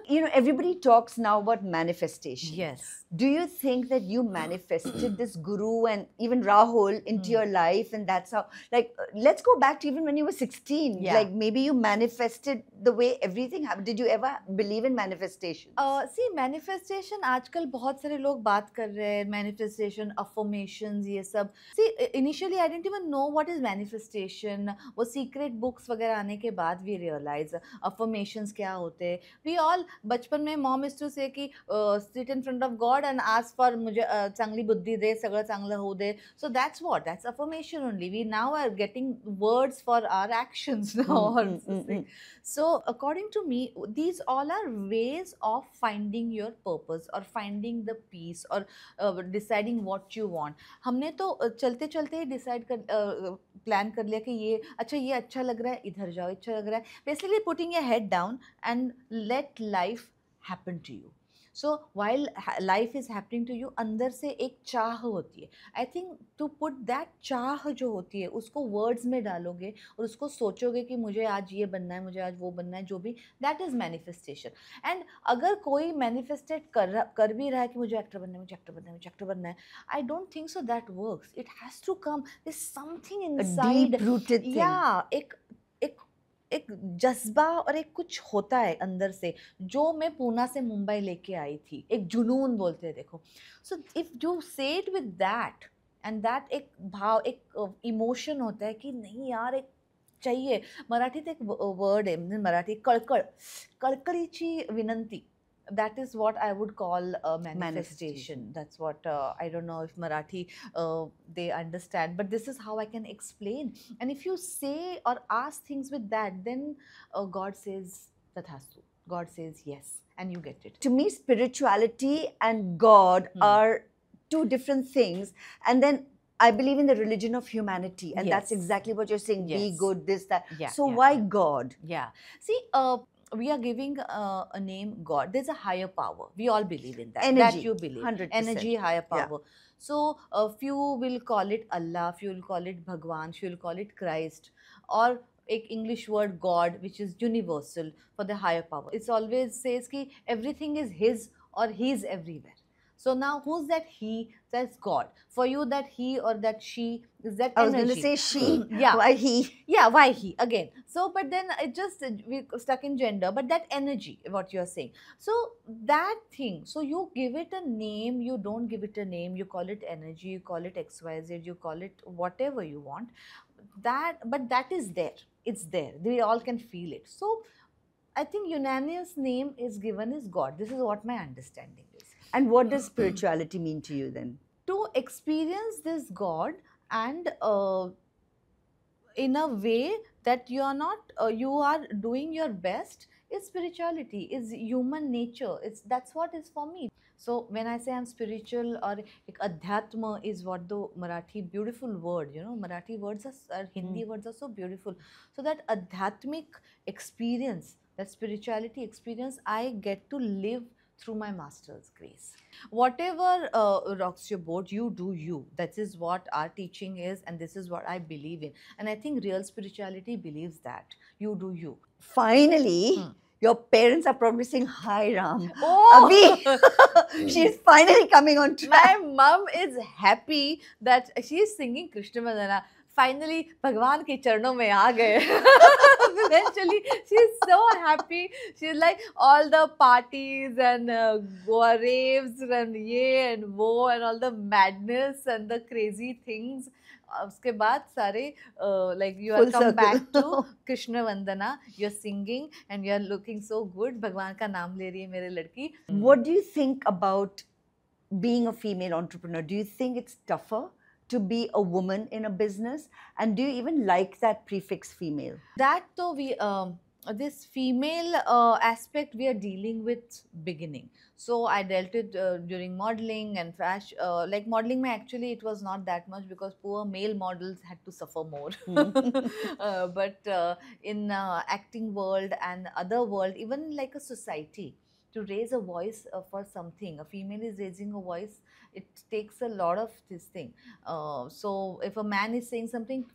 You know, everybody talks now about manifestation. Yes. Do you think that you manifested this guru and even Rahul into your life, and that's how, like, let's go back to even when you were 16. Yeah. Like, maybe you manifested the way everything happened. Did you ever believe in manifestation? See, manifestation आजकल बहुत सारे लोग बात कर रहे हैं, manifestation, affirmations, ये सब. See, initially I didn't even know what is manifestation. वो secret books वगैरह आने के बाद we realize affirmations क्या होते हैं. We all बचपन में mom used to say कि sit in front of God and ask for मुझे चांगली बुद्धि दे, सगळं चांगलं होऊ दे. So that's affirmation only. We now are getting words for our actions now. So according to me, these all are ways of finding your purpose or finding the peace or deciding what you want. हमने तो चलते चलते ही decide कर plan कर लिया कि ये अच्छा लग रहा है, इधर जाओ, अच्छा लग रहा है. Basically putting your head down and let life happen to you. So while life is happening to you, अंदर से एक चाह होती है. I think to put that चाह जो होती है, उसको words में डालोगे और उसको सोचोगे कि मुझे आज ये बनना है, मुझे आज वो बनना है, जो भी, that is manifestation. And अगर कोई manifestate कर भी रहा है कि मुझे एक्टर बनना है, मुझे एक्टर बनना है, मुझे एक्टर बनना है, I don't think so that works. It has to come. There's something inside. A deep-rooted thing. Yeah, एक जज्बा और एक कुछ होता है अंदर से, जो मैं पूना से मुंबई लेके आई थी. एक जुनून बोलते हैं, देखो. सो इफ यू से it with that, and that एक भाव, एक इमोशन होता है कि नहीं यार, एक चाहिए. मराठीत एक वर्ड आहे म्हणजे मराठी कळकळ, कळकळीची विनंती. That is what I would call a manifestation. That's what I don't know if Marathi they understand, but this is how I can explain. And if you say or ask things with that, then God says tathastu. God says yes, and you get it. To me, spirituality and God are two different things. And then I believe in the religion of humanity. And that's Yes. exactly what you're saying. Be Yes. good, this, that. Yeah, So yeah, why yeah. God? Yeah. See, we are giving a name God. There's a higher power. We all believe in that. Energy. That you believe. 100%. Energy, higher Yeah. power. So few will call it Allah, few will call it Bhagwan, few will call it Christ, or a English word God, which is universal for the higher power. It's always says ki everything is His or He's everywhere. So now who's that He? That's God. For you, that He or that she is that I was energy. going to say she. Yeah. Why he? Yeah, why he again? So but then it just we stuck in gender, but that energy, what you're saying, so that thing, so you give it a name, you don't give it a name, you call it energy, you call it XYZ, you call it whatever you want, that, but that is there, it's there, we all can feel it. So I think unanimous name is given is God. This is what my understanding is. And what does spirituality mean to you then? To experience this God and in a way that you are not you are doing your best is spirituality, is human nature, it's that's what is for me. So when I say I'm spiritual, or like adhyatma is what the Marathi beautiful word, you know, Marathi words are Hindi words are so beautiful. So that adhyatmic experience, that spirituality experience, I get to live through my master's grace. Whatever rocks your boat, you do you. That is what our teaching is, and this is what I believe in. And I think real spirituality believes that you do you. Finally, your parents are probably saying, "Hi, Ram." Oh, Abhi, she's finally coming on track. my mom is happy that she is singing Krishna Madana. Finally, भगवान के चरणों में आ गए. Eventually, she's so happy. She's like all the parties and Goa raves and ye and wo and all the madness and the crazy things. उसके बाद सारे like you Full are come circle. back to Krishna Vandana. You're singing and you're looking so good. भगवान का नाम ले रही है मेरी लड़की. What do you think about being a female entrepreneur? Do you think it's tougher to be a woman in a business? And do you even like that prefix female? That though we this female aspect we are dealing with beginning. So I dealt it during modeling and fashion. Like modeling, actually it was not that much because poor male models had to suffer more. But in acting world and other world, even like a society, to raise a voice for something, a female is raising a voice, it takes a lot of this thing. So if a man is saying something,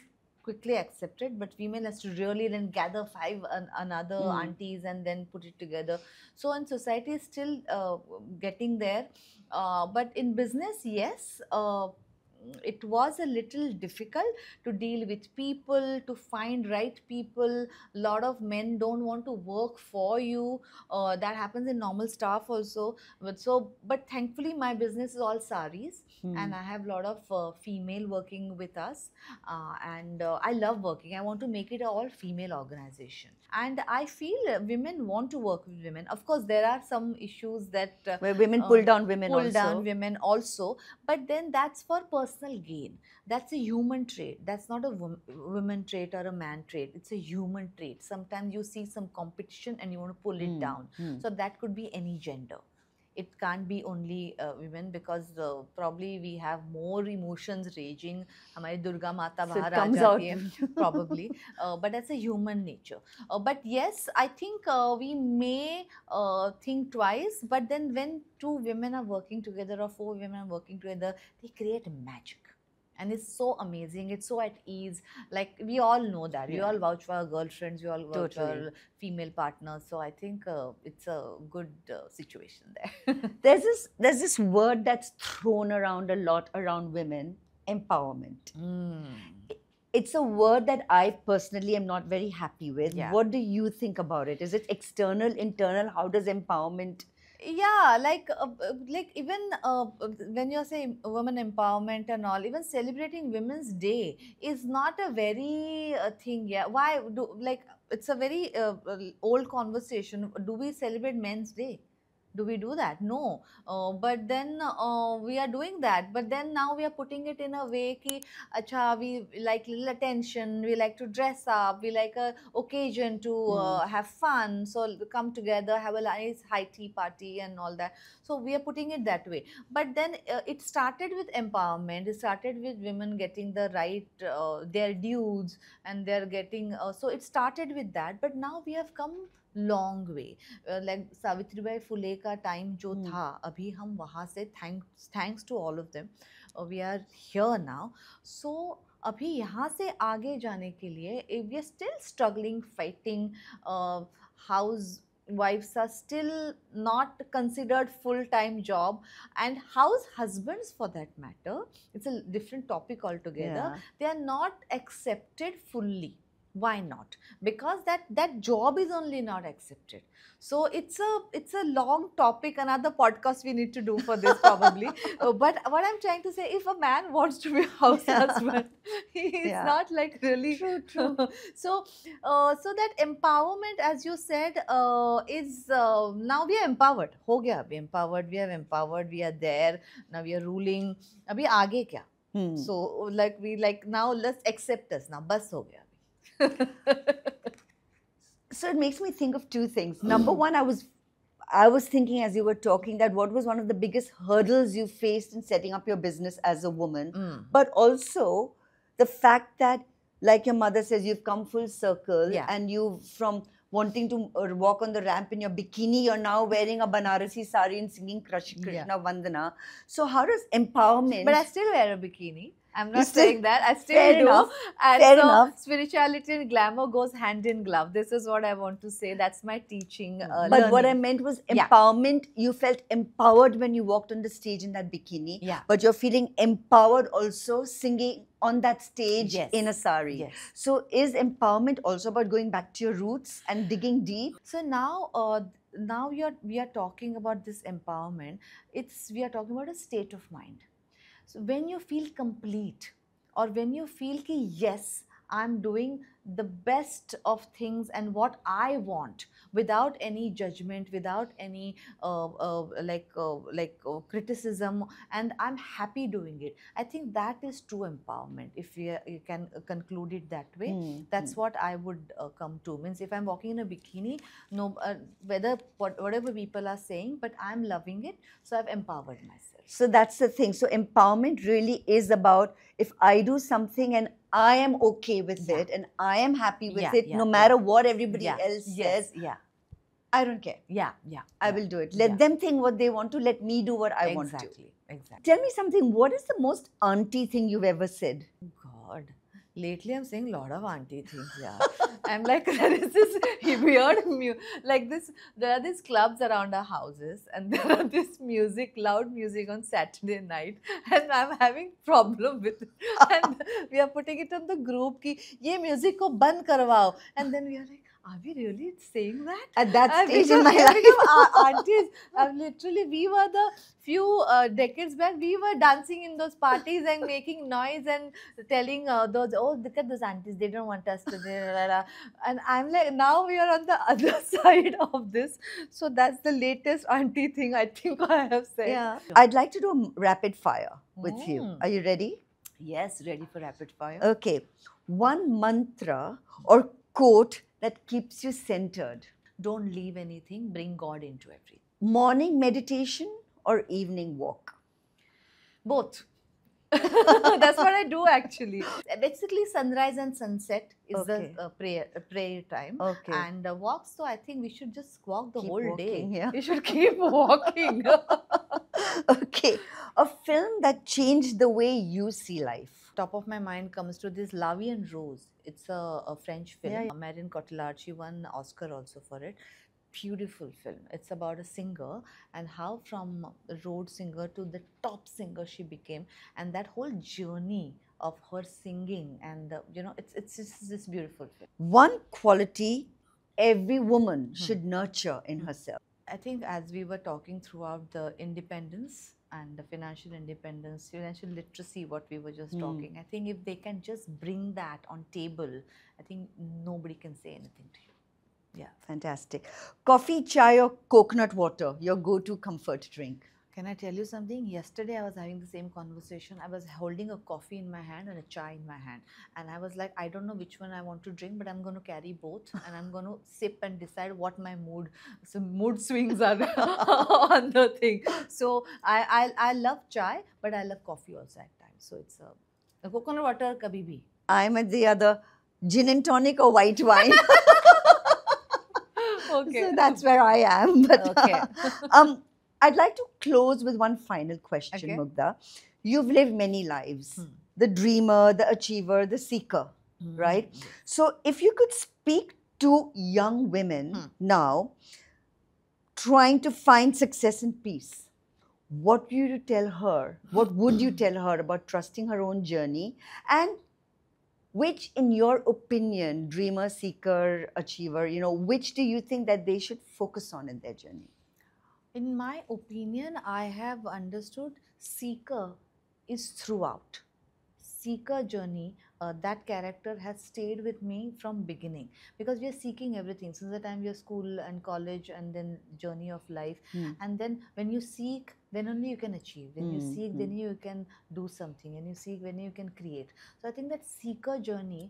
quickly accepted, but female has to really then gather five another aunties and then put it together. So in society is still getting there, but in business, yes, it was a little difficult to deal with people, to find right people. A lot of men don't want to work for you. That happens in normal staff also. But thankfully my business is all saris, and I have a lot of female working with us, and I love working. I want to make it a all female organization, and I feel women want to work with women. Of course there are some issues that Where women pull down women pull also. down women also, but then that's for personal gain. That's a human trait. That's not a woman trait or a man trait. It's a human trait. Sometimes you see some competition and you want to pull it down. So that could be any gender. It can't be only women, because probably we have more emotions raging. हमारी दुर्गा माता So it बाहर आ comes जाती out. है, probably. But that's a human nature. But yes, I think we may think twice. But then when two women are working together or four women are working together, they create magic. And it's so amazing. It's so at ease. Like we all know that. We Yeah. all vouch for our girlfriends. We all vouch for Totally. our female partners. So I think it's a good situation there. There's this word that's thrown around a lot around women, empowerment. It's a word that I personally am not very happy with. Yeah. What do you think about it? Is it external, internal? How does empowerment Yeah, like even when you're saying women empowerment and all, even celebrating Women's Day is not a very thing. Yeah, why do like it's a very old conversation. Do we celebrate Men's Day? Do we do that? No. But then we are doing that. But then now we are putting it in a way ki, acha, we like little attention, we like to dress up, we like a occasion to Hmm. have fun. So come together, have a nice high tea party and all that. So we are putting it that way. But then it started with empowerment. It started with women getting the right, their dues, and they're getting, so it started with that. But now we have come long way. Like Savitribai Phule का time जो Hmm. था, अभी हम वहाँ से thanks to all of them we are here now. So अभी यहाँ से आगे जाने के लिए we are still struggling fighting. House wives are still not considered full-time job, and house husbands for that matter, it's a different topic altogether. Yeah. They are not accepted fully. Why not? Because that job is only not accepted. So it's a long topic, another podcast we need to do for this probably. But what I'm trying to say, if a man wants to be a house husband, he is Yeah. not like really True. so that empowerment, as you said, is now we are empowered. हो गया अभी empowered, we are empowered, we are there, now we are ruling. अभी आगे क्या? Hmm. So like we like now let's accept us now, बस हो गया. So it makes me think of two things. Number one, I was thinking as you were talking that what was one of the biggest hurdles you faced in setting up your business as a woman, but also the fact that, like your mother says, you've come full circle, Yeah. and you from wanting to walk on the ramp in your bikini, you're now wearing a Banarasi sari and singing Krishna Vandana. So how does empowerment? But I still wear a bikini. I'm You not still- saying that. I still Fair do. enough. And Fair so enough. spirituality and glamour goes hand in glove. This is what I want to say. That's my teaching. But what I learning. meant was Yeah. empowerment. You felt empowered when you walked on the stage in that bikini. Yeah. But you're feeling empowered also singing on that stage Yes. in a sari. Yes. So is empowerment also about going back to your roots and digging deep? So now, now we are talking about this empowerment. We are talking about a state of mind. So when you feel complete, or when you feel ki yes, I'm doing the best of things and what I want, without any judgment, without any criticism, and I'm happy doing it. I think that is true empowerment. If you can conclude it that way, that's what I would come to. Means if I'm walking in a bikini, no, whatever people are saying, but I'm loving it, so I've empowered myself. So that's the thing. So empowerment really is about if I do something and I am okay with Yeah. it and I am happy with Yeah, it, yeah, no yeah. matter what everybody Yeah. else Yes, says, yeah, I don't care. yeah, yeah. I yeah. will do it. Let Yeah. them think what they want to. Let me do what I want to. Exactly. Tell me something. What is the most auntie thing you've ever said? God, lately I'm saying a lot of auntie things. Yeah, I'm like there is this weird like this. There are these clubs around our houses, and there are this loud music on Saturday night, and I'm having problem with it. And we are putting it on the group ki ye music ko band karwao, and then we are like, are we really saying that? At that And stage in because my we have life. become aunties. Literally, we were the few decades back, we were dancing in those parties and making noise and telling those, oh, look at those aunties, they don't want us to do. And I'm like, now we are on the other side of this. So that's the latest auntie thing I think I have said. Yeah. I'd like to do a rapid fire with you. Mm. Are you ready? Yes, ready for rapid fire. Okay. One mantra or quote that keeps you centered. Don't leave anything, bring God into everything. Morning meditation or evening walk? Both. That's what I do actually. Basically, sunrise and sunset is Okay. the prayer time. Okay. And walks, so I think we should just walk the Keep whole walking, day. yeah. We should keep walking. Okay. A film that changed the way you see life. Top of my mind comes to this La Vie en Rose. It's a French film. Yeah, yeah. Marion Cotillard, she won Oscar also for it. Beautiful film. It's about a singer and how from a road singer to the top singer she became, and that whole journey of her singing, and it's just this beautiful film. One quality every woman should nurture in herself. I think as we were talking throughout the independence and the financial independence, financial literacy, what we were just talking, I think if they can just bring that on table, I think nobody can say anything to you. Yeah. Fantastic. Coffee, chai, or coconut water, your go-to comfort drink? Can I tell you something? Yesterday, I was having the same conversation. I was holding a coffee in my hand and a chai in my hand. And I was like, I don't know which one I want to drink, but I'm going to carry both and I'm going to sip and decide what my mood swings are on the thing. So I love chai, but I love coffee also at times. So it's a coconut water, kabhi bhi. I'm at the other, gin and tonic or white wine. Okay. So that's where I am. But, Okay. I'd like to close with one final question, Okay. Mugdha. You've lived many lives. The dreamer, the achiever, the seeker, right? So if you could speak to young women now trying to find success and peace, what would you tell her? What would you tell her about trusting her own journey? And which, in your opinion, dreamer, seeker, achiever, which do you think that they should focus on in their journey? In my opinion, I have understood seeker is throughout. Seeker journey, that character has stayed with me from beginning because we are seeking everything since the time we are school and college and then journey of life. And then when you seek, then only you can achieve. When you seek, then you can do something. And you seek, when you can create. So I think that seeker journey,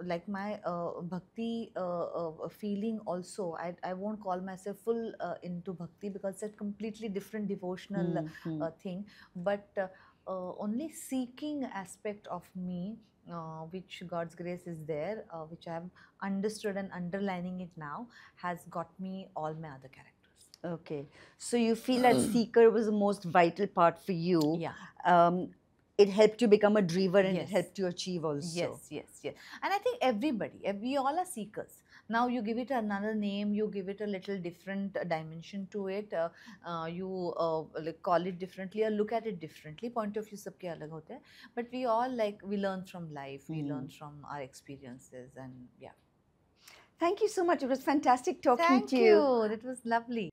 like my bhakti feeling also, I won't call myself full into bhakti because it's a completely different devotional thing. But only seeking aspect of me, which God's grace is there, which I have understood and underlining it now, has got me all my other characters. Okay. So you feel that seeker was the most vital part for you. Yeah. It helped you become a dreamer and it Yes. helped you achieve also. Yes. And I think everybody, we all are seekers. Now you give it another name, you give it a little different dimension to it, you like call it differently or look at it differently. Point of view sabke alag hote hain. But we all we learn from life, we learn from our experiences, and yeah. Thank you so much. It was fantastic talking Thank to you. you. It was lovely.